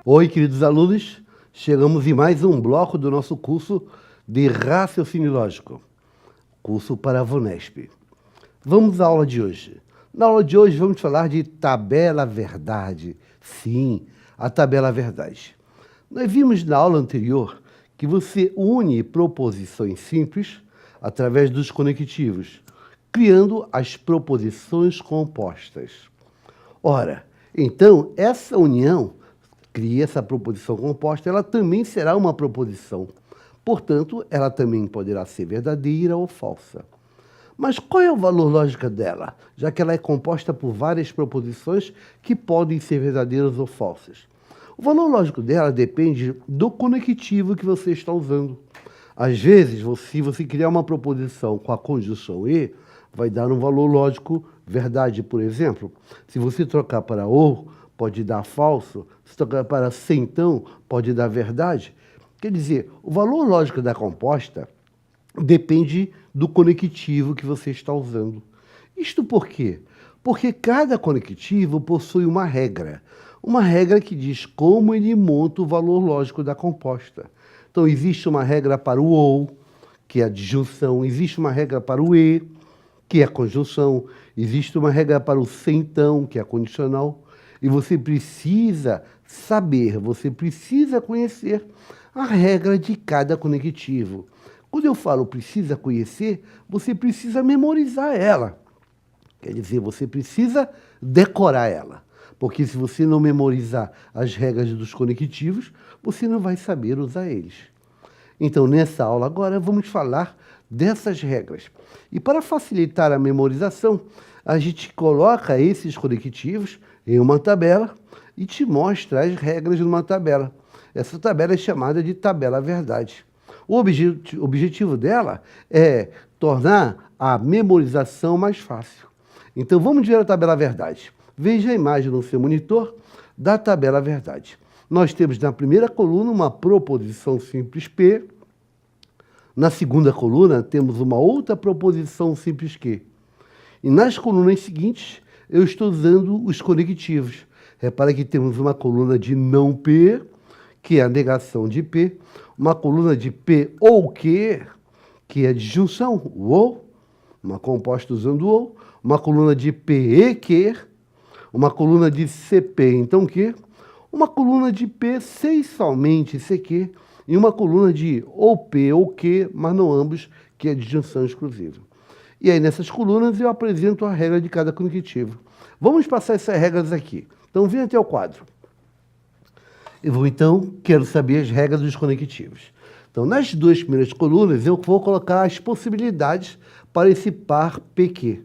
Oi, queridos alunos, chegamos em mais um bloco do nosso curso de Raciocínio Lógico, curso para a VUNESP. Vamos à aula de hoje. Na aula de hoje vamos falar de tabela verdade. Sim, a tabela verdade. Nós vimos na aula anterior que você une proposições simples através dos conectivos, criando as proposições compostas. Ora, então, essa união cria essa proposição composta, ela também será uma proposição. Portanto, ela também poderá ser verdadeira ou falsa. Mas qual é o valor lógico dela, já que ela é composta por várias proposições que podem ser verdadeiras ou falsas? O valor lógico dela depende do conectivo que você está usando. Às vezes, se você criar uma proposição com a conjunção e, vai dar um valor lógico verdade, por exemplo. Se você trocar para ou, pode dar falso. Se trocar para se então, pode dar verdade. Quer dizer, o valor lógico da composta depende do conectivo que você está usando. Isto por quê? Porque cada conectivo possui uma regra que diz como ele monta o valor lógico da composta. Então, existe uma regra para o ou, que é a disjunção, existe uma regra para o e, que é a conjunção, existe uma regra para o se então, que é a condicional, e você precisa saber, você precisa conhecer a regra de cada conectivo. Quando eu falo precisa conhecer, você precisa memorizar ela. Quer dizer, você precisa decorar ela. Porque se você não memorizar as regras dos conectivos, você não vai saber usar eles. Então, nessa aula agora, vamos falar dessas regras. E para facilitar a memorização, a gente coloca esses conectivos em uma tabela e te mostra as regras numa tabela. Essa tabela é chamada de tabela verdade. O objetivo dela é tornar a memorização mais fácil. Então, vamos ver a tabela verdade. Veja a imagem no seu monitor da tabela verdade. Nós temos na primeira coluna uma proposição simples P. Na segunda coluna, temos uma outra proposição simples Q. E nas colunas seguintes, eu estou usando os conectivos. Repara que temos uma coluna de não P, que é a negação de P, uma coluna de P ou Q, que é a disjunção, o ou, uma composta usando o ou, uma coluna de P e Q, uma coluna de CP, então Q, uma coluna de P, C e somente CQ, e uma coluna de ou P ou Q, mas não ambos, que é a disjunção exclusiva. E aí, nessas colunas, eu apresento a regra de cada conectivo. Vamos passar essas regras aqui. Então, vem até o quadro. Quero saber as regras dos conectivos. Então, nas duas primeiras colunas, eu vou colocar as possibilidades para esse par PQ.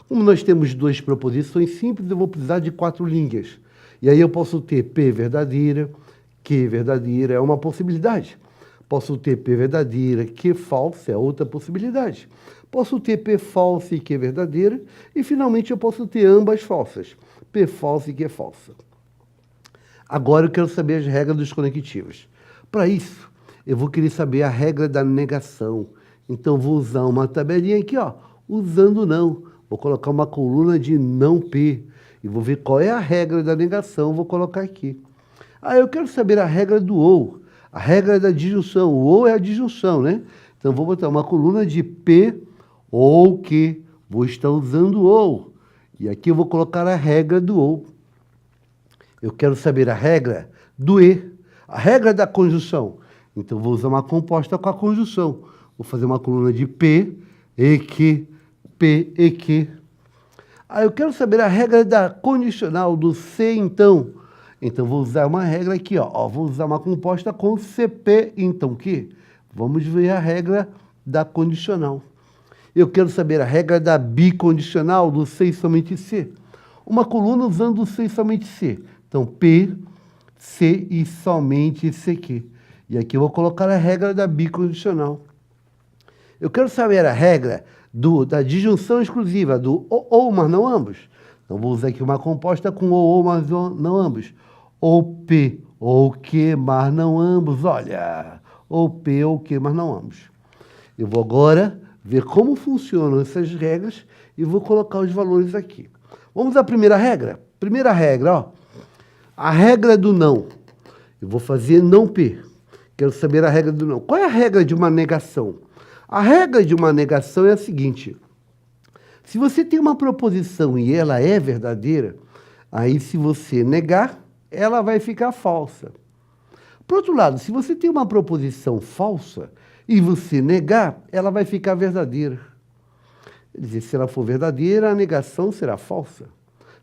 Como nós temos duas proposições simples, eu vou precisar de 4 linhas. E aí eu posso ter P verdadeira, Q verdadeira, é uma possibilidade. Posso ter P verdadeira, Q falsa, é outra possibilidade. Posso ter P falsa e Q verdadeira. E, finalmente, eu posso ter ambas falsas, P falsa e Q falsa. Agora eu quero saber as regras dos conectivos. Para isso, eu vou querer saber a regra da negação. Então, vou usar uma tabelinha aqui, ó, usando não. Vou colocar uma coluna de não P. E vou ver qual é a regra da negação, vou colocar aqui. Eu quero saber a regra do ou. A regra da disjunção. O ou é a disjunção, né? Então, vou botar uma coluna de P ou Q. Vou estar usando o ou. E aqui eu vou colocar a regra do ou. Eu quero saber a regra do e. A regra da conjunção. Então, vou usar uma composta com a conjunção. Vou fazer uma coluna de P e Q. P e Q. Eu quero saber a regra da condicional, do se então. Então, vou usar uma regra aqui, ó. Vou usar uma composta com CP então Q. Vamos ver a regra da condicional. Eu quero saber a regra da bicondicional, do se e somente C. Uma coluna usando o se e somente C. Então, P, C e somente CQ. E aqui eu vou colocar a regra da bicondicional. Eu quero saber a regra da disjunção exclusiva, do ou, mas não ambos. Então, vou usar aqui uma composta com ou, mas não ambos. Ou P, ou Q, mas não ambos. Olha, ou P, ou Q, mas não ambos. Eu vou agora ver como funcionam essas regras e vou colocar os valores aqui. Vamos à primeira regra? Primeira regra, ó. A regra do não. Eu vou fazer não P. Quero saber a regra do não. Qual é a regra de uma negação? A regra de uma negação é a seguinte. Se você tem uma proposição e ela é verdadeira, aí se você negar, ela vai ficar falsa. Por outro lado, se você tem uma proposição falsa e você negar, ela vai ficar verdadeira. Quer dizer, se ela for verdadeira, a negação será falsa.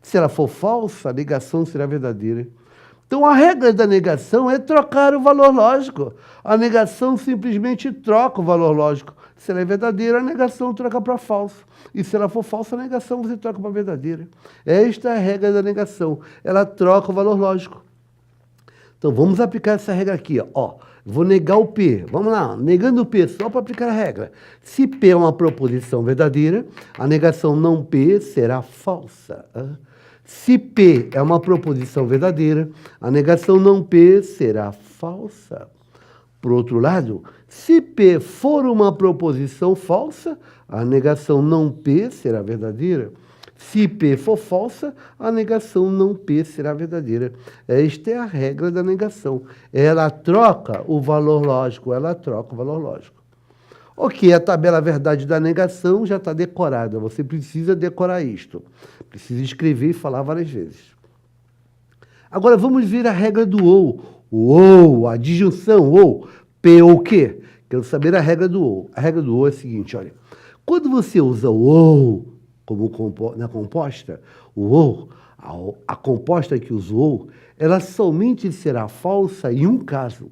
Se ela for falsa, a negação será verdadeira. Então, a regra da negação é trocar o valor lógico. A negação simplesmente troca o valor lógico. Se ela é verdadeira, a negação troca para falso. E se ela for falsa, a negação você troca para verdadeira. Esta é a regra da negação. Ela troca o valor lógico. Então, vamos aplicar essa regra aqui. Ó. Vou negar o P. Vamos lá. Negando o P só para aplicar a regra. Se P é uma proposição verdadeira, a negação não P será falsa. Se P é uma proposição verdadeira, a negação não P será falsa. Por outro lado, se P for uma proposição falsa, a negação não P será verdadeira. Se P for falsa, a negação não P será verdadeira. Esta é a regra da negação. Ela troca o valor lógico, ela troca o valor lógico. Ok, a tabela verdade da negação já está decorada. Você precisa decorar isto. Precisa escrever e falar várias vezes. Agora vamos ver a regra do ou. O ou, a disjunção ou, P ou Q. Quero saber a regra do ou. A regra do ou é a seguinte, olha. Quando você usa o ou como na composta, o ou, a composta que usa o ou, ela somente será falsa em um caso.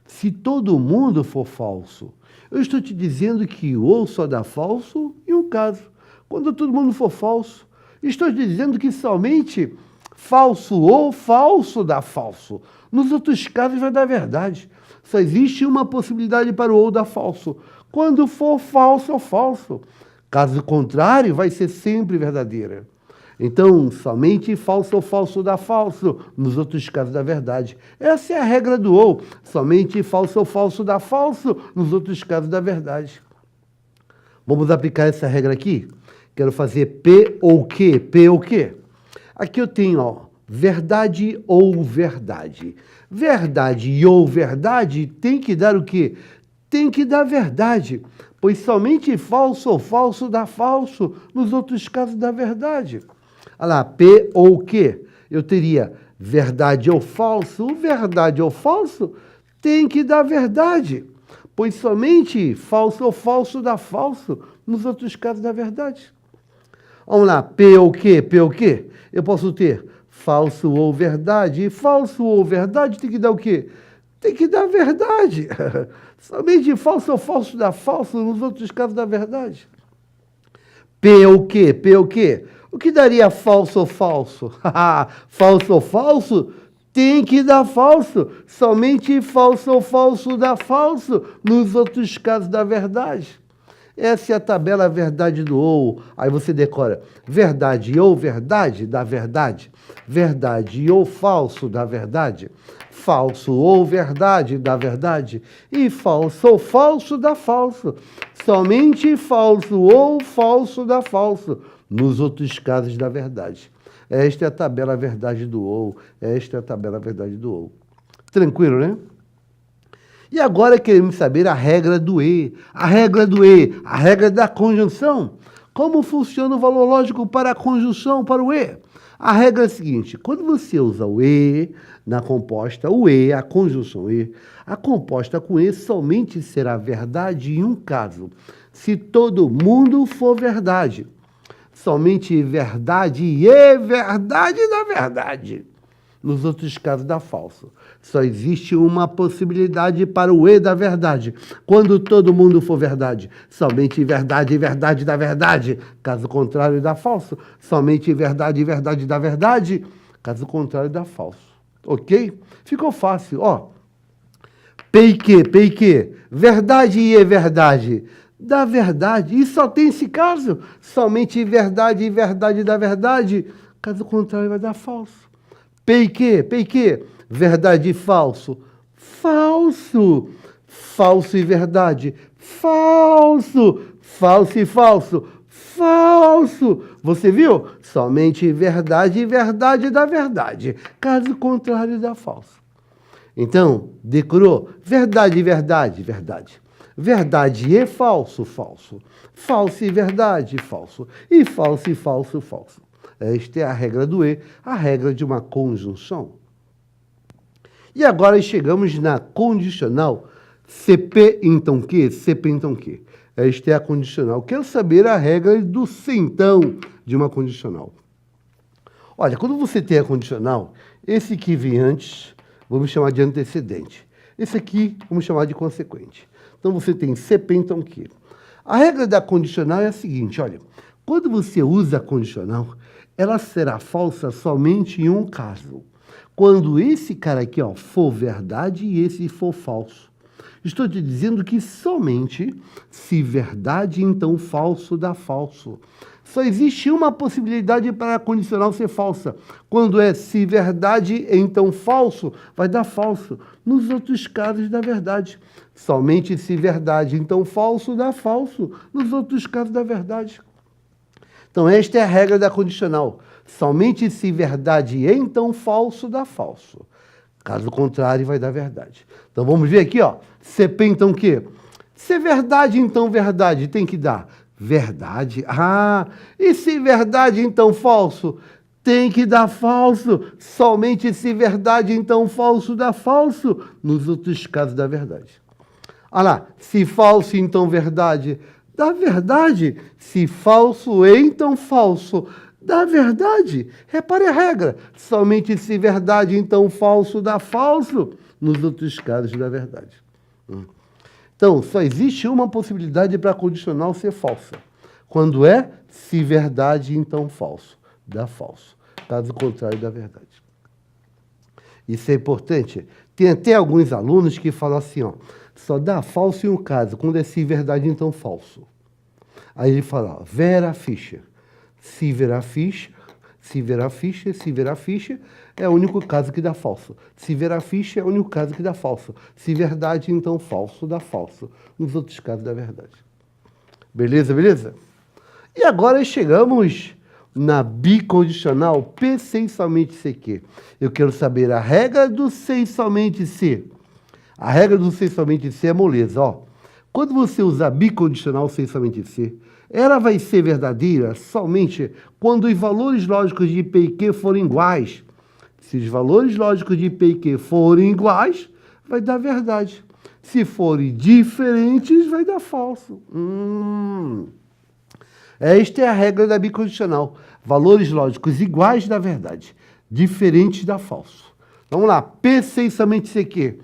Se todo mundo for falso. Eu estou te dizendo que o ou só dá falso em um caso. Quando todo mundo for falso. Estou te dizendo que somente falso ou falso dá falso. Nos outros casos vai dar verdade. Só existe uma possibilidade para o ou dar falso. Quando for falso ou falso. Caso contrário, vai ser sempre verdadeira. Então, somente falso ou falso dá falso. Nos outros casos dá verdade. Essa é a regra do ou. Somente falso ou falso dá falso. Nos outros casos dá verdade. Vamos aplicar essa regra aqui? Quero fazer P ou Q. P ou Q. Aqui eu tenho, ó, verdade ou verdade. Verdade e ou verdade tem que dar o quê? Tem que dar verdade. Pois somente falso ou falso dá falso. Nos outros casos dá verdade. Olha lá, P ou Q. Eu teria verdade ou falso. O verdade ou falso tem que dar verdade. Pois somente falso ou falso dá falso. Nos outros casos dá verdade. Vamos lá, P ou Q, P ou Q. Eu posso ter falso ou verdade. E falso ou verdade tem que dar o quê? Tem que dar verdade. Somente falso ou falso dá falso. Nos outros casos dá verdade. P ou Q, P ou Q. O que daria falso ou falso? Falso ou falso tem que dar falso. Somente falso ou falso dá falso. Nos outros casos dá verdade. Essa é a tabela verdade do ou. Aí você decora verdade ou verdade dá verdade. Verdade ou falso dá verdade. Falso ou verdade dá verdade. E falso ou falso dá falso. Somente falso ou falso dá falso. Nos outros casos dá verdade. Esta é a tabela verdade do ou. Esta é a tabela verdade do ou. Tranquilo, né? E agora queremos saber a regra do E. A regra do E, a regra da conjunção. Como funciona o valor lógico para a conjunção, para o E? A regra é a seguinte, quando você usa o E na composta, o E, a conjunção E, a composta com E somente será verdade em um caso. Se todo mundo for verdade. Somente verdade e verdade dá verdade. Nos outros casos dá falso. Só existe uma possibilidade para o E da verdade. Quando todo mundo for verdade, somente verdade e verdade dá verdade. Caso contrário, dá falso. Somente verdade e verdade dá verdade. Caso contrário, dá falso. Ok? Ficou fácil. Ó, P e Q. Verdade e verdade dá verdade. E só tem esse caso. Somente verdade e verdade dá verdade. Caso contrário, vai dar falso. P e Q. Verdade e falso. Falso. Falso e verdade. Falso. Falso e falso. Falso. Você viu? Somente verdade e verdade dá verdade. Caso contrário, dá falso. Então, decorou? Verdade, verdade, verdade. Verdade e falso, falso. Falso e verdade, falso. E falso, falso. Esta é a regra do E, a regra de uma conjunção. E agora chegamos na condicional CP, então que? CP, então que? Esta é a condicional. Quero saber a regra do se, então, de uma condicional. Olha, quando você tem a condicional, esse que vem antes, vamos chamar de antecedente. Esse aqui, vamos chamar de consequente. Então, você tem CP, então que? A regra da condicional é a seguinte, olha. Quando você usa a condicional, ela será falsa somente em um caso. Quando esse cara aqui, ó, for verdade e esse for falso. Estou te dizendo que somente se verdade, então falso dá falso. Só existe uma possibilidade para a condicional ser falsa. Quando é se verdade, então falso, vai dar falso. Nos outros casos dá verdade. Somente se verdade, então falso, dá falso. Nos outros casos dá verdade. Então, esta é a regra da condicional. Somente se verdade, então falso, dá falso. Caso contrário, vai dar verdade. Então, vamos ver aqui, ó. CP, então, o quê? Se verdade, então verdade, tem que dar verdade. Ah, e se verdade, então falso? Tem que dar falso. Somente se verdade, então falso, dá falso. Nos outros casos, dá verdade. Olha lá, se falso, então verdade, dá verdade. Se falso, então falso, dá verdade. Repare a regra. Somente se verdade, então falso, dá falso. Nos outros casos, dá verdade. Então, só existe uma possibilidade para a condicional ser falsa. Quando é se verdade, então falso. Dá falso. Caso contrário, dá verdade. Isso é importante. Tem até alguns alunos que falam assim, ó, só dá falso em um caso, quando é se verdade, então falso. Aí ele fala, ó, Vera Fischer. Se Vera Fischer, se Vera Fischer, se Vera Fischer, é o único caso que dá falso. Se Vera Fischer é o único caso que dá falso. Se verdade, então falso, dá falso. Nos outros casos, dá verdade. Beleza, beleza? E agora chegamos na bicondicional P sem somente CQ. Eu quero saber a regra do sem somente C. A regra do sem somente C é moleza, ó. Quando você usar bicondicional sem somente C, ela vai ser verdadeira somente quando os valores lógicos de P e Q forem iguais. Se os valores lógicos de P e Q forem iguais, vai dar verdade. Se forem diferentes, vai dar falso. Esta é a regra da bicondicional. Valores lógicos iguais dá verdade, diferentes dá falso. Vamos lá, P sem somente CQ.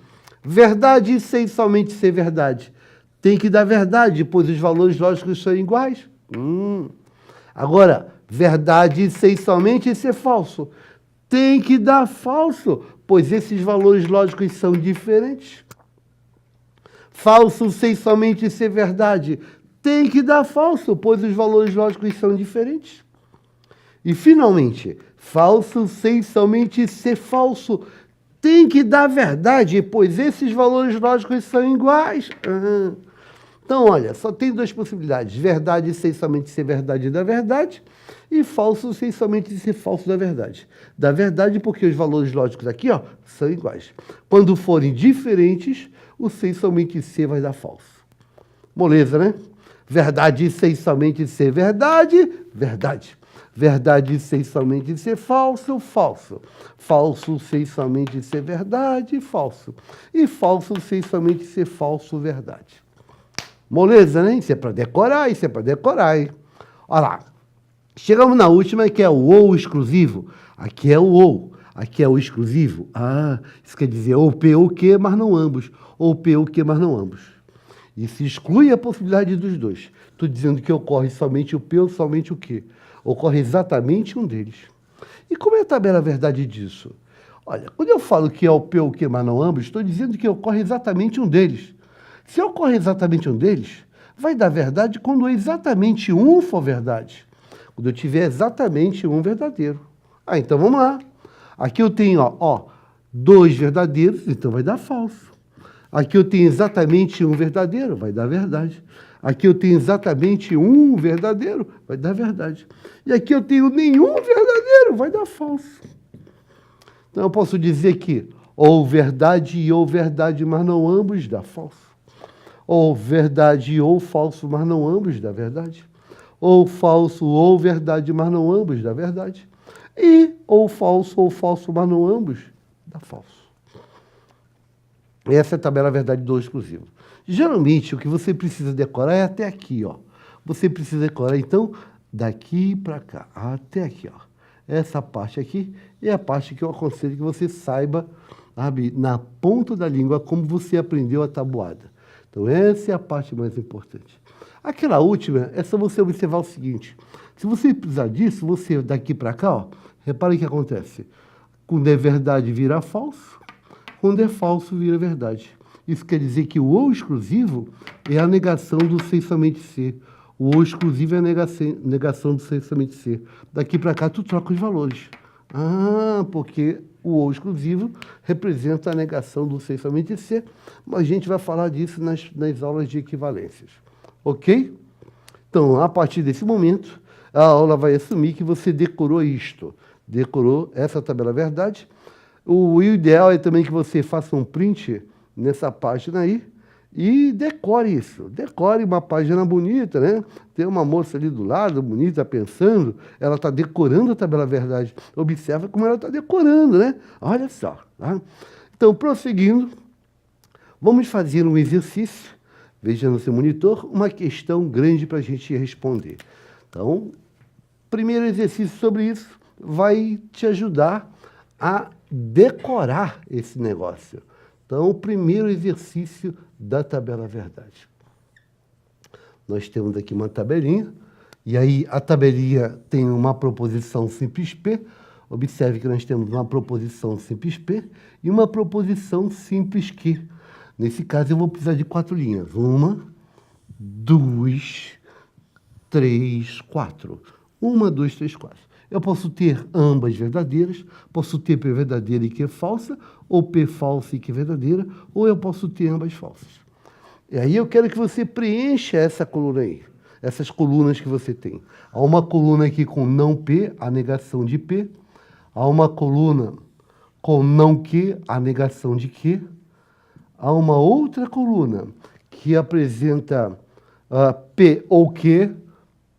Verdade sem somente ser verdade. Tem que dar verdade, pois os valores lógicos são iguais. Agora, verdade sem somente ser falso. Tem que dar falso, pois esses valores lógicos são diferentes. Falso sem somente ser verdade. Tem que dar falso, pois os valores lógicos são diferentes. E, finalmente, falso sem somente ser falso. Tem que dar verdade, pois esses valores lógicos são iguais. Então, olha, só tem duas possibilidades. Verdade sem somente ser verdade dá verdade. E falso sem somente ser falso dá verdade. Dá verdade porque os valores lógicos aqui, ó, são iguais. Quando forem diferentes, o sem somente ser vai dar falso. Moleza, né? Verdade sem somente ser verdade, verdade. Verdade sem somente ser falso, falso. Falso sem somente ser verdade, falso. E falso sem somente ser falso, verdade. Moleza, né? Isso é para decorar, isso é para decorar, hein? Olha lá. Chegamos na última, que é o ou exclusivo. Aqui é o ou, aqui é o exclusivo. Ah, isso quer dizer ou P ou Q, mas não ambos. Ou P ou Q, mas não ambos. Isso exclui a possibilidade dos dois. Estou dizendo que ocorre somente o P ou somente o Q. Ocorre exatamente um deles. E como é a tabela verdade disso? Olha, quando eu falo que é o P ou o Q, mas não ambos, estou dizendo que ocorre exatamente um deles. Se ocorre exatamente um deles, vai dar verdade quando exatamente um for verdade. Quando eu tiver exatamente um verdadeiro. Ah, então vamos lá. Aqui eu tenho, ó, dois verdadeiros, então vai dar falso. Aqui eu tenho exatamente um verdadeiro, vai dar verdade. Aqui eu tenho exatamente um verdadeiro, vai dar verdade. E aqui eu tenho nenhum verdadeiro, vai dar falso. Então eu posso dizer que Ou verdade ou verdade, mas não ambos dá falso. Ou verdade ou falso, mas não ambos dá verdade. Ou falso ou verdade, mas não ambos dá verdade. E ou falso, mas não ambos dá falso. Essa é a tabela verdade do exclusivo. Geralmente, o que você precisa decorar é até aqui, ó. Você precisa decorar, então, daqui para cá, até aqui, ó. Essa parte aqui é a parte que eu aconselho que você saiba, sabe, na ponta da língua, como você aprendeu a tabuada. Então, essa é a parte mais importante. Aquela última é só você observar o seguinte. Se você precisar disso, você daqui para cá, ó, repare o que acontece. Quando é verdade, vira falso. Quando é falso, vira verdade. Isso quer dizer que o ou exclusivo é a negação do ser somente ser. O ou exclusivo é a negação do ser somente ser. Daqui para cá, tu troca os valores. Ah, porque o ou exclusivo representa a negação do ser somente ser. Mas a gente vai falar disso nas aulas de equivalências. Ok? Então, a partir desse momento, a aula vai assumir que você decorou isto. Decorou essa tabela verdade. O ideal é também que você faça um print nessa página aí e decore isso. Decore uma página bonita, né? Tem uma moça ali do lado, bonita, pensando. Ela está decorando a tabela verdade. Observa como ela está decorando, né? Olha só. Tá? Então, prosseguindo, vamos fazer um exercício. Veja no seu monitor uma questão grande para a gente responder. Então, primeiro exercício sobre isso vai te ajudar a decorar esse negócio. Então, o primeiro exercício da tabela verdade. Nós temos aqui uma tabelinha, e aí a tabelinha tem uma proposição simples P. Observe que nós temos uma proposição simples P e uma proposição simples Q. Nesse caso, eu vou precisar de 4 linhas. 1, 2, 3, 4. 1, 2, 3, 4. Eu posso ter ambas verdadeiras, posso ter P verdadeira e Q falsa, ou P falsa e Q verdadeira, ou eu posso ter ambas falsas. E aí eu quero que você preencha essa coluna aí, essas colunas que você tem. Há uma coluna aqui com não P, a negação de P. Há uma coluna com não Q, a negação de Q. Há uma outra coluna que apresenta P ou Q,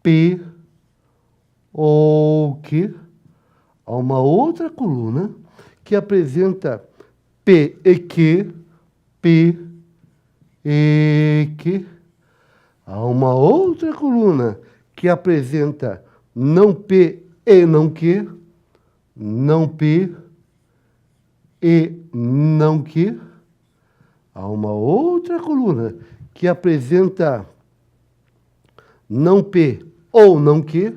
P ou Q. Há uma outra coluna que apresenta P e Q, P e Q. Há uma outra coluna que apresenta não P e não Q, não P e não Q. Há uma outra coluna que apresenta não P ou não Q,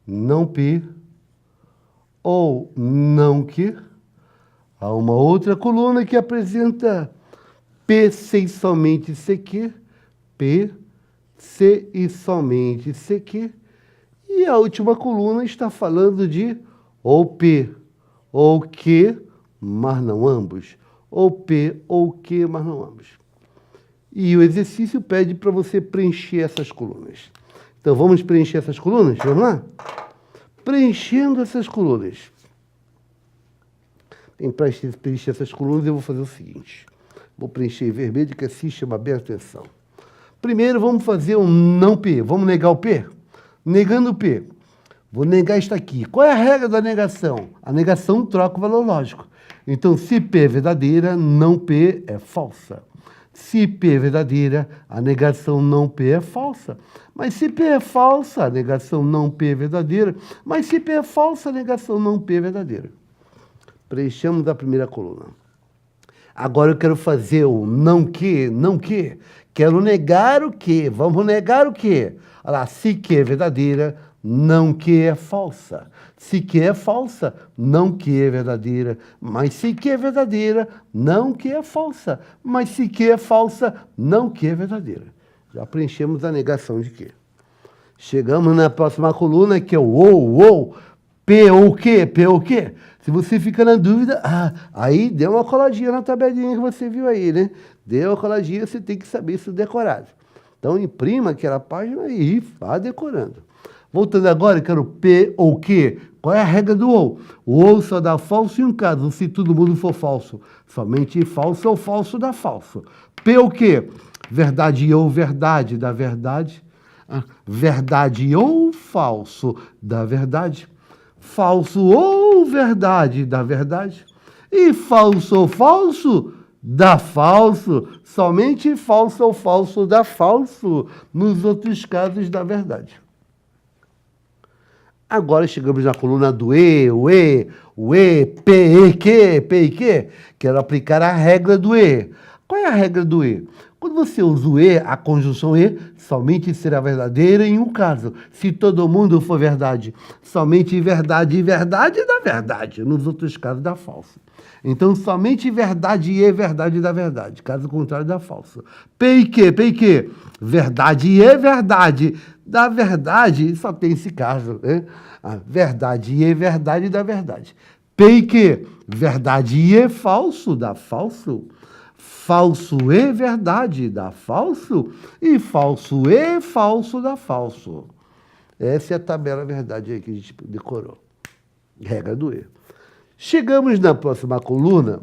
não P ou não Q. Há uma outra coluna que apresenta P, C e somente CQ, P, C e somente CQ. E a última coluna está falando de ou P ou Q, mas não ambos. Ou P ou Q, mas não ambos. E o exercício pede para você preencher essas colunas. Então, vamos preencher essas colunas? Vamos lá? Preenchendo essas colunas. Para preencher essas colunas, eu vou fazer o seguinte. Vou preencher em vermelho, que assim chama bem a atenção. Primeiro, vamos fazer um não P. Vamos negar o P? Negando o P. Vou negar isto aqui. Qual é a regra da negação? A negação troca o valor lógico. Então, se P é verdadeira, não P é falsa. Se P é verdadeira, a negação não P é falsa. Mas se P é falsa, a negação não P é verdadeira. Mas se P é falsa, a negação não P é verdadeira. Preenchemos a primeira coluna. Agora eu quero fazer o não que, não que. Quero negar o que. Vamos negar o que? Olha lá, se que é verdadeira, não que é falsa. Se que é falsa, não que é verdadeira. Mas se que é verdadeira, não que é falsa. Mas se que é falsa, não que é verdadeira. Já preenchemos a negação de que. Chegamos na próxima coluna, que é o ou. P ou Q, P ou Q. Se você fica na dúvida, aí deu uma coladinha na tabelinha que você viu aí, né? Deu uma coladinha, você tem que saber isso decorado. Então, imprima aquela página e vá decorando. Voltando agora, eu quero P ou Q. Qual é a regra do ou? O ou só dá falso em um caso, se todo mundo for falso. Somente falso ou falso dá falso. P ou Q? Verdade ou verdade dá verdade. Verdade ou falso dá verdade. Falso ou verdade dá verdade. E falso ou falso dá falso. Somente falso ou falso dá falso. Nos outros casos dá verdade. Agora chegamos na coluna do o e, P e Q. Quero aplicar a regra do e. Qual é a regra do e? Quando você usa o e, a conjunção e somente será verdadeira em um caso. Se todo mundo for verdade, somente verdade e verdade dá verdade. Nos outros casos dá falso. Então, somente verdade e verdade dá verdade. Caso contrário, dá falso. P e Q. Verdade e verdade dá verdade. Só tem esse caso, né? Verdade e verdade dá verdade. P e Q. Verdade e falso dá falso. Falso e verdade dá falso. E falso e falso dá falso. Essa é a tabela verdade aí que a gente decorou. Regra do e. Chegamos na próxima coluna,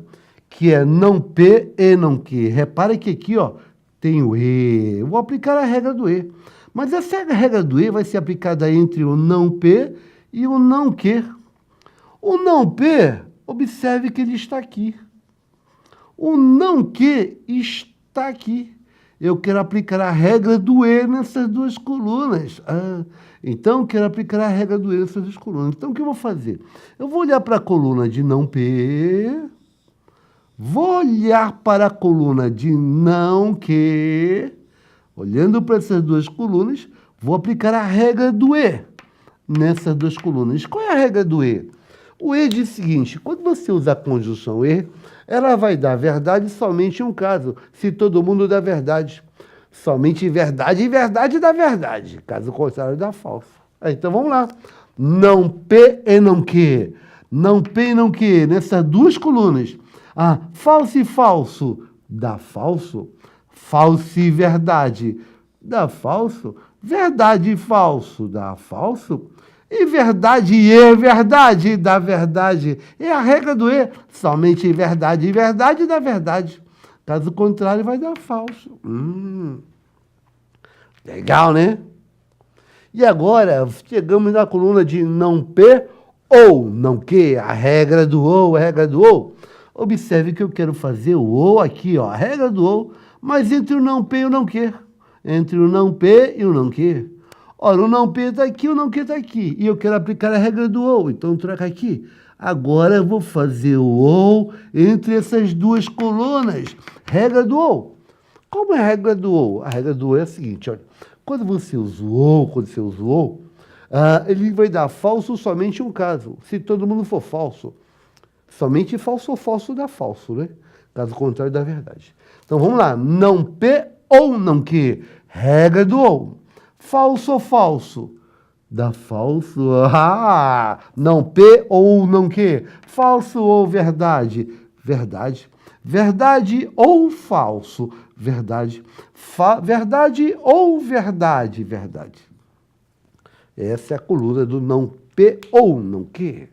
que é não P e não Q. Repare que aqui, ó, tem o e. Eu vou aplicar a regra do e. Mas essa regra do e vai ser aplicada entre o não P e o não Q. O não P, observe que ele está aqui. O não Q está aqui. Eu quero aplicar a regra do e nessas duas colunas. Então, quero aplicar a regra do e nessas duas colunas. Então, o que eu vou fazer? Eu vou olhar para a coluna de não P, vou olhar para a coluna de não Q, olhando para essas duas colunas, vou aplicar a regra do e nessas duas colunas. Qual é a regra do e? O e diz o seguinte: quando você usa a conjunção e, ela vai dar verdade somente em um caso, se todo mundo dá verdade. Somente verdade e verdade dá verdade. Caso contrário, dá falso. Então, vamos lá. Não P e não Q. Não P e não Q. Nessas duas colunas. Falso e falso dá falso. Falso e verdade dá falso. Verdade e falso dá falso. E verdade e verdade dá verdade. É a regra do e. Somente verdade e verdade dá verdade. Caso contrário, vai dar falso. Legal, né? E agora, chegamos na coluna de não P ou não Q. A regra do ou, a regra do ou. Observe que eu quero fazer o ou aqui, ó. A regra do ou, mas entre o não P e o não Q. Entre o não P e o não Q. Ora, o não P está aqui, o não Q está aqui. E eu quero aplicar a regra do ou. Então, troca aqui. Agora, eu vou fazer o ou entre essas duas colunas. Regra do ou. Como é a regra do ou? A regra do ou é a seguinte, olha. Quando você usa o ou, ele vai dar falso somente em um caso. Se todo mundo for falso. Somente falso ou falso dá falso, né? Caso contrário, dá verdade. Então, vamos lá. Não P ou não Q. Regra do ou. Falso ou falso? Dá falso. Não P ou não Q. Falso ou verdade? Verdade. Verdade ou falso? Verdade. Verdade ou verdade? Verdade. Essa é a coluna do não P ou não Q.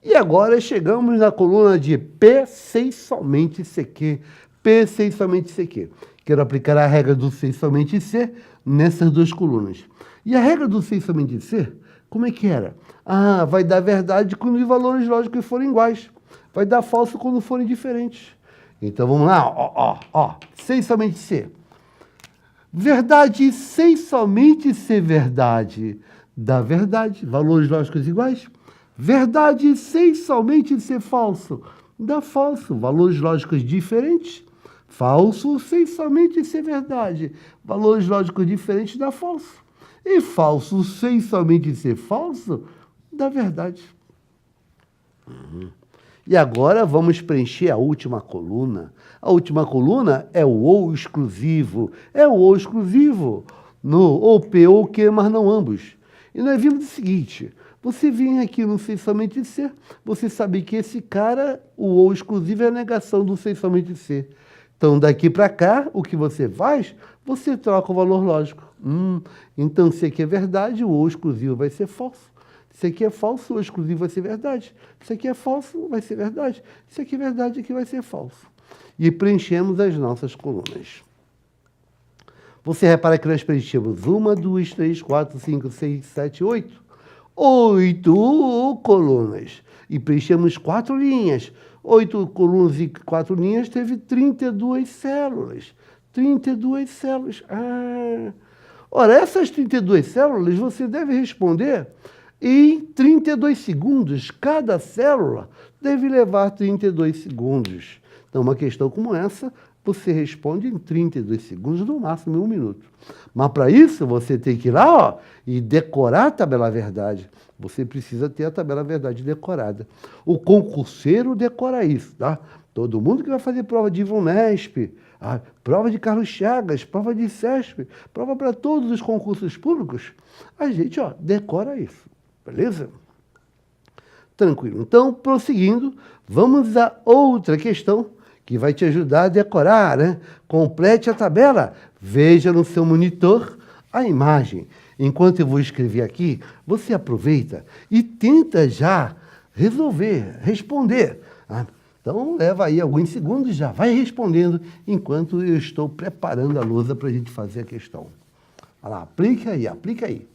E agora chegamos na coluna de P sem somente CQ. P sem somente CQ. Quero aplicar a regra do sem somente C nessas duas colunas. E a regra do sem somente C, como é que era? Vai dar verdade quando os valores lógicos forem iguais. Vai dar falso quando forem diferentes. Então, vamos lá. Sem somente C. Verdade sem somente ser verdade dá verdade. Valores lógicos iguais. Verdade sem somente ser falso dá falso. Valores lógicos diferentes. Falso sem somente ser verdade. Valores lógicos diferentes dá falso. E falso sem somente ser falso dá verdade. E agora vamos preencher a última coluna. A última coluna é o ou exclusivo. É o ou exclusivo. No ou P ou Q, mas não ambos. E nós vimos o seguinte. Você vem aqui no sem somente ser. Você sabe que esse cara, o ou exclusivo, é a negação do sem somente ser. Então, daqui para cá, o que você faz? Você troca o valor lógico. Então, se aqui é verdade, o ou exclusivo vai ser falso. Se aqui é falso, o ou exclusivo vai ser verdade. Se aqui é falso, vai ser verdade. Se aqui é verdade, aqui vai ser falso. E preenchemos as nossas colunas. Você repara que nós preenchemos 1, 2, 3, 4, 5, 6, 7, 8. 8 colunas. E preenchemos 4 linhas. 8 colunas e 4 linhas teve 32 células. 32 células. Ora, essas 32 células você deve responder em 32 segundos. Cada célula deve levar 32 segundos. Então, uma questão como essa, você responde em 32 segundos, no máximo em 1 minuto. Mas para isso, você tem que ir lá e decorar a tabela verdade. Você precisa ter a tabela verdade decorada. O concurseiro decora isso, tá? Todo mundo que vai fazer prova de Ivonesp, prova de Carlos Chagas, prova de CESP, prova para todos os concursos públicos, a gente decora isso, beleza? Tranquilo. Então, prosseguindo, vamos a outra questão que vai te ajudar a decorar, né? Complete a tabela. Veja no seu monitor a imagem. Enquanto eu vou escrever aqui, você aproveita e tenta já responder. Então, leva aí alguns segundos, já vai respondendo, enquanto eu estou preparando a lousa para a gente fazer a questão. Olha lá, aplica aí, aplica aí.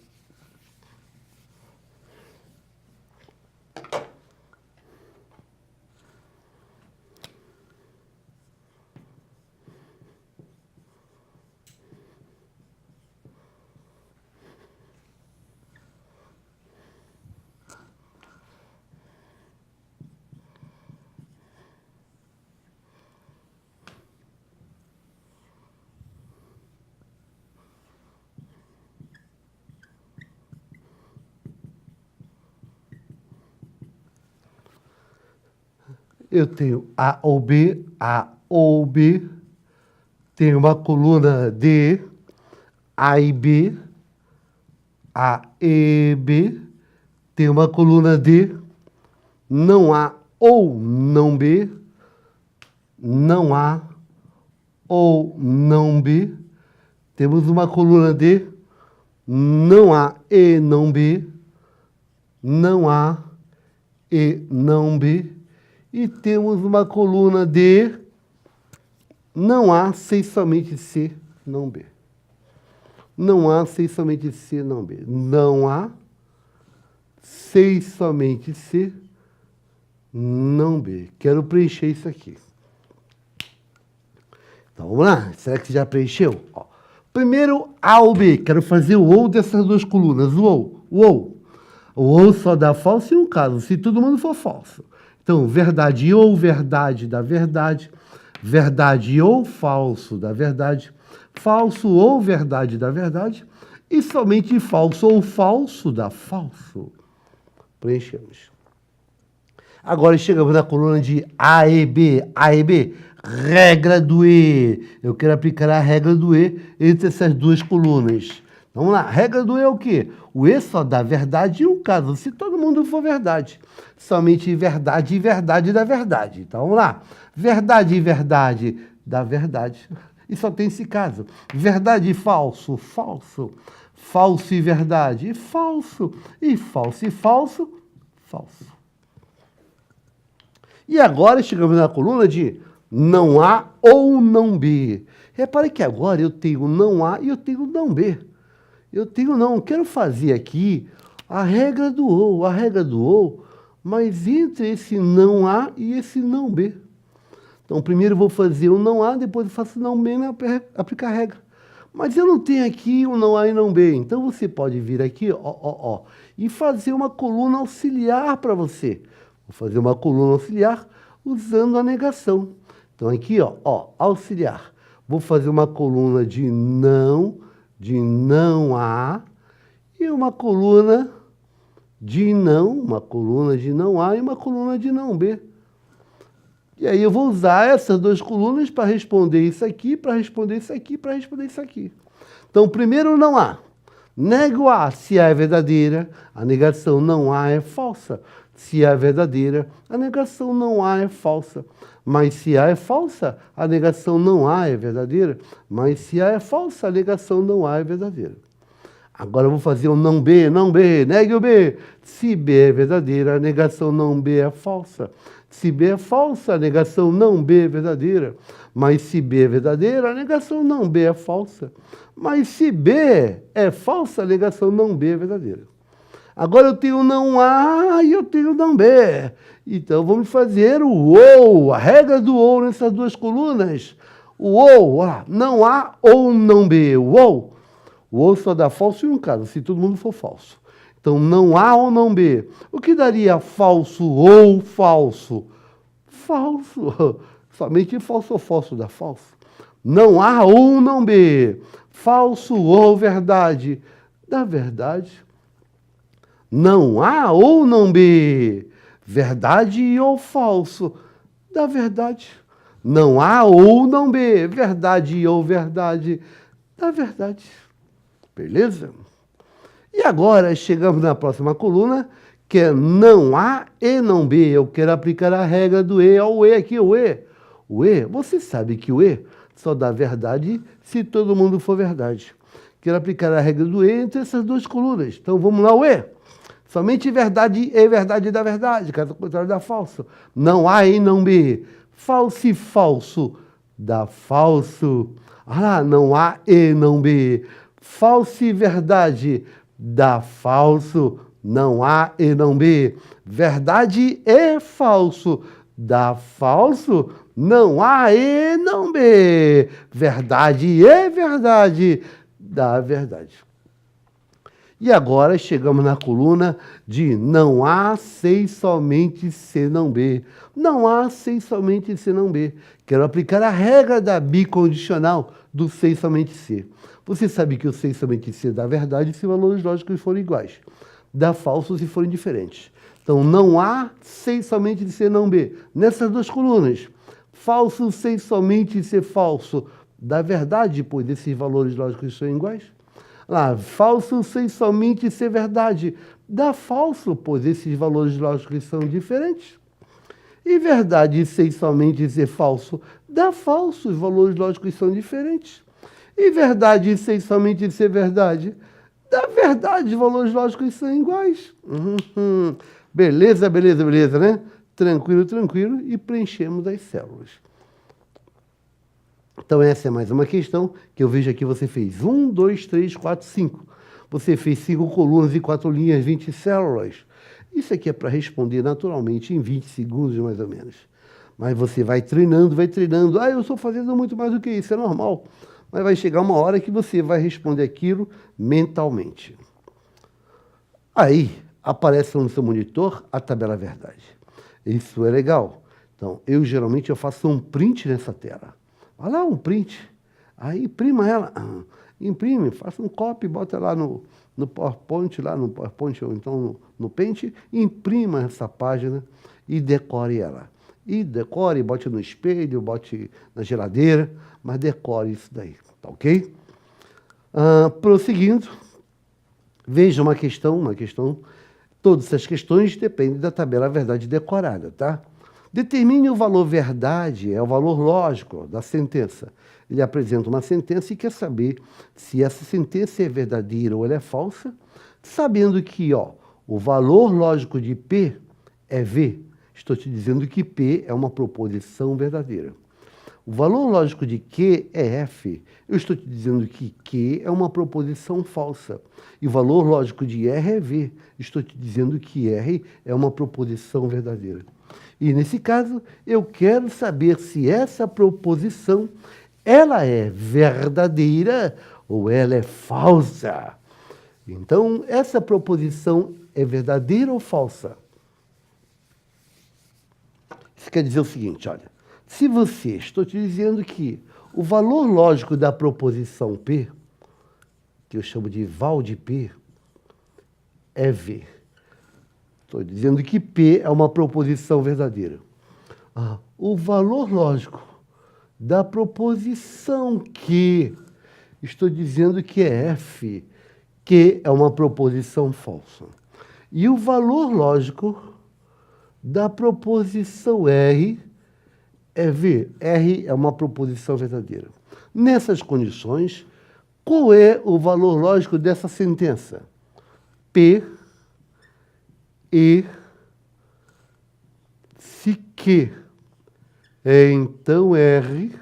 Eu tenho A ou B, tenho uma coluna D, A e B, A e B, tenho uma coluna D, não A ou não B, não A ou não B, temos uma coluna D, não A e não B, não A e não B, e temos uma coluna D, não A, sei somente C, não B. Não A, sei somente C, não B. Não A, sei somente C, não B. Quero preencher isso aqui. Então, vamos lá. Será que você já preencheu? Primeiro, A ou B. Quero fazer o ou dessas duas colunas. O ou. O ou só dá falso em um caso, se todo mundo for falso. Então, verdade ou verdade da verdade, verdade ou falso da verdade, falso ou verdade da verdade, e somente falso ou falso da falso. Preenchemos. Agora chegamos na coluna de A e B. A e B, regra do E. Eu quero aplicar a regra do E entre essas duas colunas. Vamos lá, regra do E é o quê? O E só dá verdade em um caso, se todo mundo for verdade. Somente verdade e verdade da verdade. Então, vamos lá. Verdade e verdade da verdade. E só tem esse caso. Verdade e falso, falso. Falso e verdade, falso. E falso e falso, falso. E agora chegamos na coluna de não A ou não B. Repare que agora eu tenho não A e eu tenho não B. Eu quero fazer aqui a regra do ou, mas entre esse não A e esse não B. Então, primeiro eu vou fazer o não A, depois eu faço o não B, né, aplicar a regra. Mas eu não tenho aqui o não A e não B, então você pode vir aqui, e fazer uma coluna auxiliar para você. Vou fazer uma coluna auxiliar usando a negação. Então, aqui, auxiliar. Vou fazer uma coluna de não A e uma coluna de não A e uma coluna de não B. E aí eu vou usar essas duas colunas para responder isso aqui, para responder isso aqui, para responder isso aqui. Então, primeiro não A. Nego A se A é verdadeira, a negação não A é falsa. Se A é verdadeira, a negação não A é falsa. Mas se A é falsa, a negação não A é verdadeira. Mas se A é falsa, a negação não A é verdadeira. Agora eu vou fazer o não B, negue o B. Se B é verdadeira, a negação não B é falsa. Se B é falsa, a negação não B é verdadeira. Mas se B é verdadeira, a negação não B é falsa. Mas se B é falsa, a negação não B é verdadeira. Agora eu tenho não A e eu tenho não B. Então vamos fazer o OU, a regra do OU nessas duas colunas. O OU, não A ou não B. O OU só dá falso em um caso, se todo mundo for falso. Então não A ou não B. O que daria falso ou falso? Falso. Somente falso ou falso dá falso. Não A ou não B. Falso ou verdade? Dá verdade. Não A ou não B. Verdade ou falso? Dá verdade. Não A ou não B. Verdade ou verdade? Dá verdade. Beleza? E agora chegamos na próxima coluna, que é não A e não B. Eu quero aplicar a regra do E. Olha o E aqui, o E. O E, você sabe que o E só dá verdade se todo mundo for verdade. Quero aplicar a regra do E entre essas duas colunas. Então vamos lá, o E. Somente verdade e verdade dá verdade, caso contrário dá falso. Não A e não B. Falso e falso dá falso. Não A e não B. Falso e verdade dá falso. Não A e não B. Verdade e falso dá falso. Não A e não B. Verdade e verdade dá verdade. E agora chegamos na coluna de não A sem somente C não B. Não A sem somente C não B. Quero aplicar a regra da bicondicional do sem somente C. Você sabe que o sem somente C dá verdade se valores lógicos forem iguais. Dá falso se forem diferentes. Então, não A sem somente C não B. Nessas duas colunas, falso sem somente C falso dá verdade, pois esses valores lógicos são iguais. Falso sem somente ser verdade dá falso, pois esses valores lógicos são diferentes. E verdade sem somente ser falso dá falso, os valores lógicos são diferentes. E verdade sem somente ser verdade dá verdade, os valores lógicos são iguais. Beleza, né? Tranquilo, e preenchemos as células. Então essa é mais uma questão que eu vejo aqui, você fez 1, 2, 3, 4, 5. Você fez 5 colunas e 4 linhas, 20 células. Isso aqui é para responder naturalmente em 20 segundos, mais ou menos. Mas você vai treinando. Eu estou fazendo muito mais do que isso, é normal. Mas vai chegar uma hora que você vai responder aquilo mentalmente. Aí aparece no seu monitor a tabela verdade. Isso é legal. Então, geralmente eu faço um print nessa tela. Olha lá, um print. Aí imprima ela. Imprime, faça um copy, bota lá no PowerPoint, ou então no Paint, imprima essa página e decore ela. Bote no espelho, bote na geladeira, mas decore isso daí, tá ok? Prosseguindo, veja uma questão. Todas essas questões dependem da tabela verdade decorada, tá? Determine o valor verdade, é o valor lógico da sentença. Ele apresenta uma sentença e quer saber se essa sentença é verdadeira ou ela é falsa, sabendo que o valor lógico de P é V. Estou te dizendo que P é uma proposição verdadeira. O valor lógico de Q é F. Eu estou te dizendo que Q é uma proposição falsa. E o valor lógico de R é V. Estou te dizendo que R é uma proposição verdadeira. E nesse caso, eu quero saber se essa proposição ela é verdadeira ou ela é falsa. Então, essa proposição é verdadeira ou falsa? Isso quer dizer o seguinte, olha. Se estou te dizendo que o valor lógico da proposição P, que eu chamo de val de P, é V. Estou dizendo que P é uma proposição verdadeira. O valor lógico da proposição Q, estou dizendo que é F. Q é uma proposição falsa. E o valor lógico da proposição R é V. R é uma proposição verdadeira. Nessas condições, qual é o valor lógico dessa sentença? P, E, se Q é então R,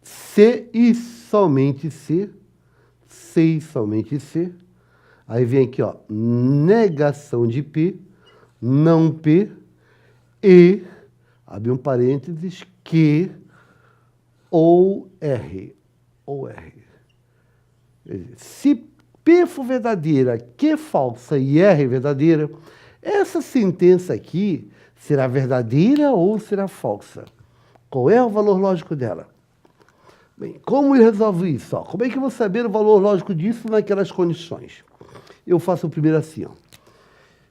C e somente C, C e somente C. Aí vem aqui, ó, negação de P, não P, e, abre um parênteses, Q ou R. Ou R. Se P for verdadeira, Q falsa e R verdadeira, essa sentença aqui será verdadeira ou será falsa? Qual é o valor lógico dela? Bem, como eu resolvo isso? Ó, como é que eu vou saber o valor lógico disso naquelas condições? Eu faço o primeiro assim, ó.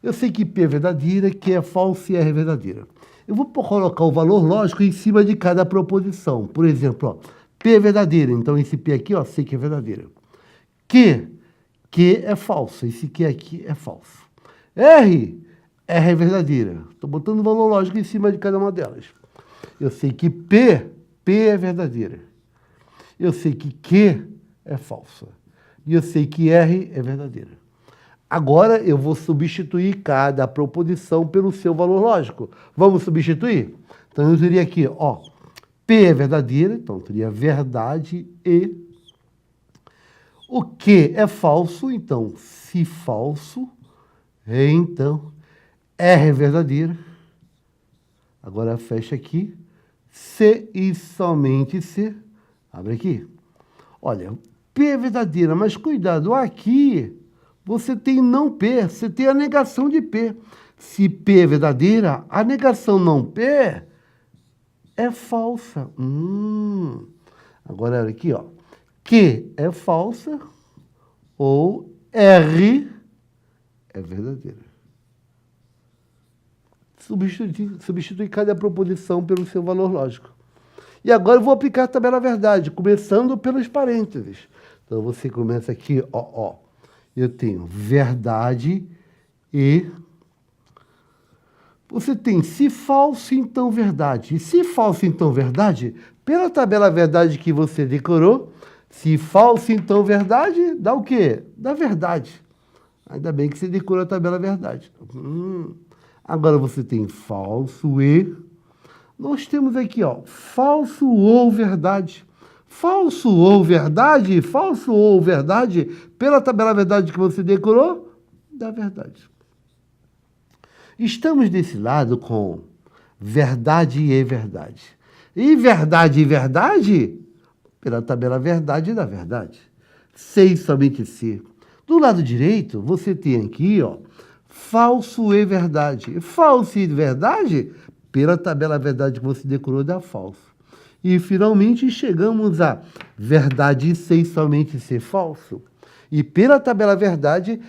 Eu sei que P é verdadeira, Q é falsa e R é verdadeira. Eu vou colocar o valor lógico em cima de cada proposição. Por exemplo, ó, P é verdadeira, então esse P aqui, ó, sei que é verdadeira. Q é falso, esse Q aqui é falso. R é verdadeira. Estou botando o valor lógico em cima de cada uma delas. Eu sei que P é verdadeira. Eu sei que Q é falsa. E eu sei que R é verdadeira. Agora eu vou substituir cada proposição pelo seu valor lógico. Vamos substituir? Então eu teria aqui, ó, P é verdadeira, então teria verdade e. O Q é falso, então se falso, então R é verdadeira. Agora fecha aqui. C e somente C. Abre aqui. Olha, P é verdadeira, mas cuidado, aqui você tem não P, você tem a negação de P. Se P é verdadeira, a negação não P é falsa. Agora olha aqui, ó. Q é falsa ou R é verdadeira. Substitui cada proposição pelo seu valor lógico. E agora eu vou aplicar a tabela verdade, começando pelos parênteses. Então você começa aqui, ó. Eu tenho verdade e... Você tem se falso, então verdade. E se falso, então verdade, pela tabela verdade que você decorou, se falso, então verdade, dá o quê? Dá verdade. Ainda bem que você decorou a tabela verdade. Agora você tem falso e... Nós temos aqui, ó, falso ou verdade. Falso ou verdade, pela tabela verdade que você decorou, dá verdade. Estamos desse lado com verdade e verdade. E verdade, pela tabela verdade dá verdade. Sei somente ser. Do lado direito, você tem aqui, ó, falso e verdade. Falso e verdade, pela tabela verdade que você decorou, dá falso. E, finalmente, chegamos a verdade e sei somente ser falso. E, pela tabela verdade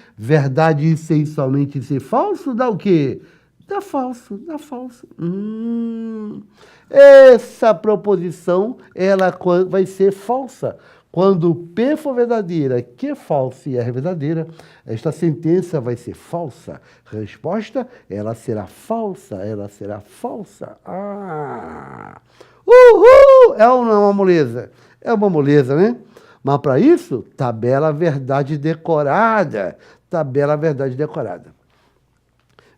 e sei somente ser falso, dá o quê? Dá falso, dá falso. Essa proposição, ela vai ser falsa. Quando P for verdadeira, Q é falsa e R é verdadeira, esta sentença vai ser falsa. Resposta, ela será falsa, ela será falsa. Uhul! É ou não é uma moleza? É uma moleza, né? Mas para isso, tabela verdade decorada. Tabela verdade decorada.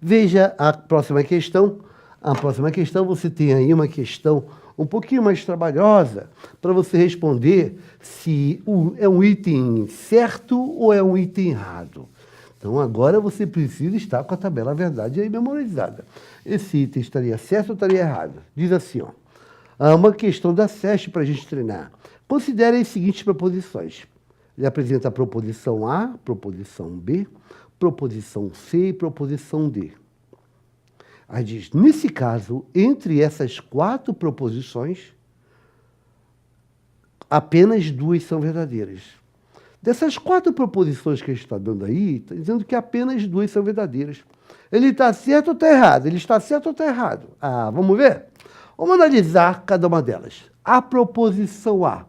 Veja a próxima questão. A próxima questão, você tem aí uma questão um pouquinho mais trabalhosa para você responder se é um item certo ou é um item errado. Então, agora você precisa estar com a tabela verdade aí memorizada. Esse item estaria certo ou estaria errado? Diz assim, ó. Uma questão da SESC para a gente treinar. Considere as seguintes proposições. Ele apresenta a proposição A, proposição B, proposição C e proposição D. Aí diz, nesse caso, entre essas 4 proposições, apenas 2 são verdadeiras. Dessas 4 proposições que ele está dando aí, está dizendo que apenas 2 são verdadeiras. Ele está certo ou está errado? Ele está certo ou está errado? Vamos ver? Vamos analisar cada uma delas. A proposição A.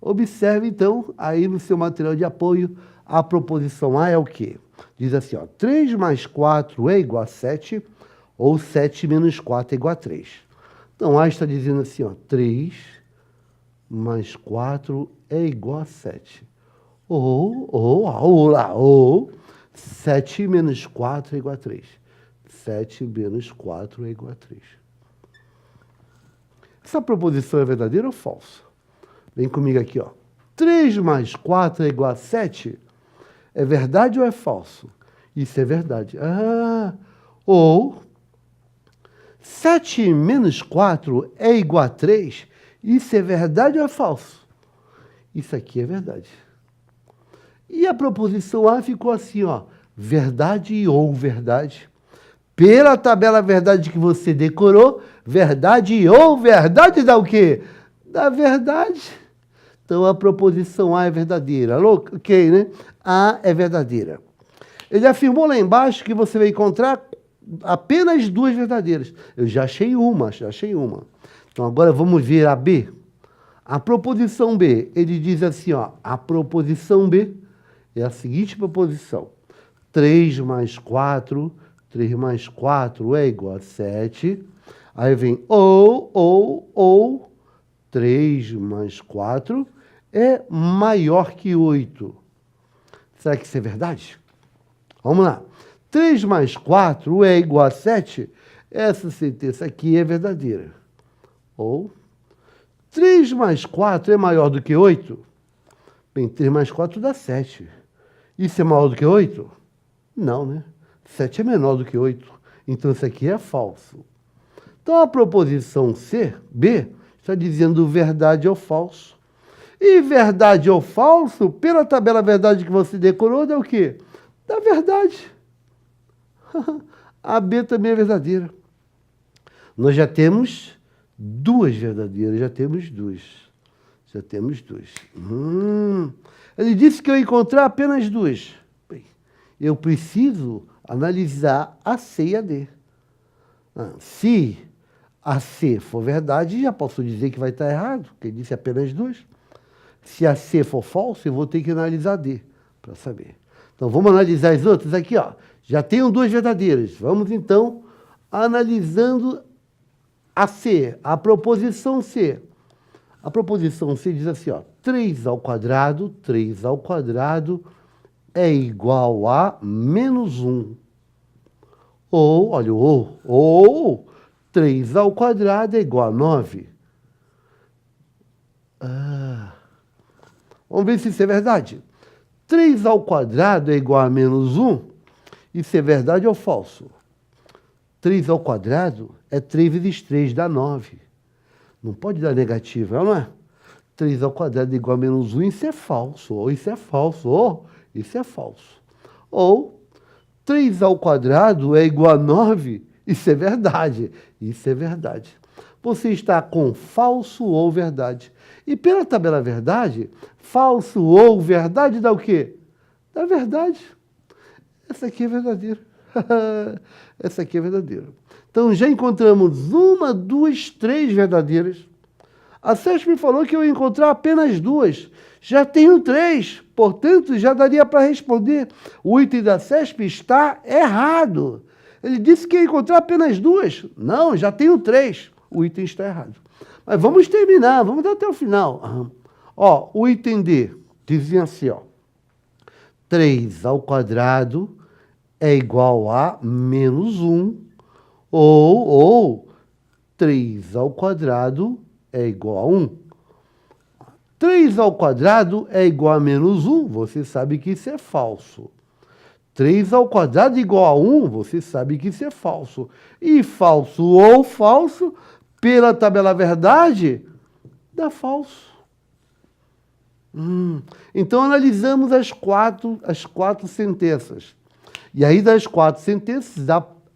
Observe, então, aí no seu material de apoio, a proposição A é o quê? Diz assim, ó, 3 mais 4 é igual a 7, ou 7 menos 4 é igual a 3. Então, A está dizendo assim, ó, 3 mais 4 é igual a 7. Ou 7 menos 4 é igual a 3. 7 menos 4 é igual a 3. Essa proposição é verdadeira ou falsa? Vem comigo aqui, ó. 3 mais 4 é igual a 7? É verdade ou é falso? Isso é verdade. Ou 7 menos 4 é igual a 3? Isso é verdade ou é falso? Isso aqui é verdade. E a proposição A ficou assim, ó. Verdade ou verdade? Pela tabela verdade que você decorou, verdade ou verdade dá o quê? Dá verdade. Então, a proposição A é verdadeira. Ok, né? A é verdadeira. Ele afirmou lá embaixo que você vai encontrar apenas duas verdadeiras. Eu já achei uma. Então, agora vamos ver a B. A proposição B, ele diz assim, ó. A proposição B é a seguinte proposição. 3 mais 4 é igual a 7. Aí vem ou 3 mais 4 é maior que 8. Será que isso é verdade? Vamos lá. 3 mais 4 é igual a 7. Essa sentença aqui é verdadeira. Ou 3 mais 4 é maior do que 8? Bem, 3 mais 4 dá 7. Isso é maior do que 8? Não, né? 7 é menor do que 8. Então, isso aqui é falso. Então, a proposição B, está dizendo verdade ou falso. E verdade ou falso, pela tabela verdade que você decorou, dá o quê? Dá verdade. A B também é verdadeira. Nós já temos duas verdadeiras, já temos duas. Ele disse que eu ia encontrar apenas duas. Bem, eu preciso analisar a C e a D. Se a C for verdade, já posso dizer que vai estar errado, porque ele disse apenas duas. Se a C for falso, eu vou ter que analisar a D para saber. Então, vamos analisar as outras aqui, ó. Já tenho duas verdadeiras. Vamos, então, analisando a C, a proposição C. A proposição C diz assim, ó. 3 ao quadrado é igual a menos 1. Ou, olha, ou 3 ao quadrado é igual a 9. Vamos ver se isso é verdade. 3 ao quadrado é igual a menos 1. Isso é verdade ou falso? 3 ao quadrado é 3 vezes 3, dá 9. Não pode dar negativa, não é? 3 ao quadrado é igual a menos 1, isso é falso. Ou isso é falso. Ou isso é falso. Ou 3 ao quadrado é igual a 9, isso é verdade. Isso é verdade. Você está com falso ou verdade. E pela tabela verdade, falso ou verdade dá o quê? Dá verdade. Essa aqui é verdadeira. Essa aqui é verdadeira. Então, já encontramos 1, 2, 3 verdadeiras. A CESP falou que eu ia encontrar apenas 2. Já tenho 3. Portanto, já daria para responder. O item da CESP está errado. Ele disse que ia encontrar apenas 2. Não, já tenho 3. O item está errado. Mas vamos terminar, vamos dar até o final. Ó, o item D dizia assim, ó. 3 ao quadrado é igual a menos 1. Ou 3 ao quadrado é igual a 1. 3 ao quadrado é igual a menos 1. Você sabe que isso é falso. 3 ao quadrado é igual a 1. Você sabe que isso é falso. E falso ou falso, pela tabela verdade, dá falso. Então, analisamos as quatro sentenças. E aí, das 4 sentenças,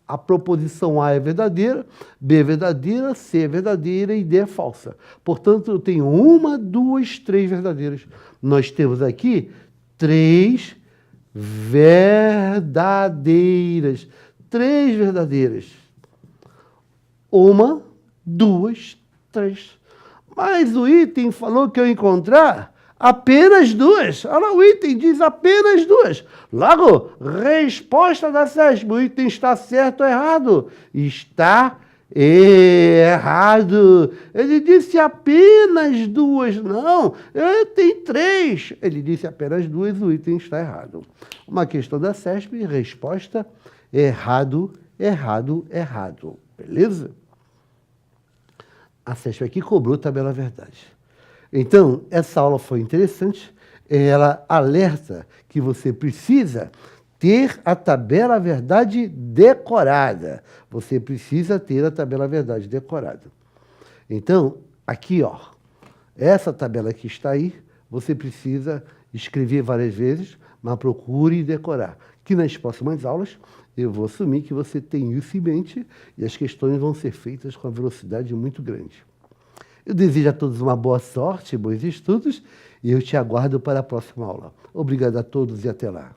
a proposição A é verdadeira, B é verdadeira, C é verdadeira e D é falsa. Portanto, eu tenho 1, 2, 3 verdadeiras. Nós temos aqui 3 verdadeiras. 3 verdadeiras. 1, 2, 3. Mas o item falou que eu ia encontrar Apenas duas. Olha lá, o item diz apenas duas. Logo, resposta da SESP. O item está certo ou errado? Está errado. Ele disse apenas duas. Não, tem três. Ele disse apenas duas, o item está errado. Uma questão da SESP, resposta errado, errado, errado. Beleza? A SESP aqui cobrou tabela verdade. Então, essa aula foi interessante. Ela alerta que você precisa ter a tabela verdade decorada. Você precisa ter a tabela verdade decorada. Então, aqui, ó, essa tabela que está aí, você precisa escrever várias vezes, mas procure decorar. Que nas próximas aulas, eu vou assumir que você tem isso em mente e as questões vão ser feitas com uma velocidade muito grande. Eu desejo a todos uma boa sorte, bons estudos, e eu te aguardo para a próxima aula. Obrigado a todos e até lá.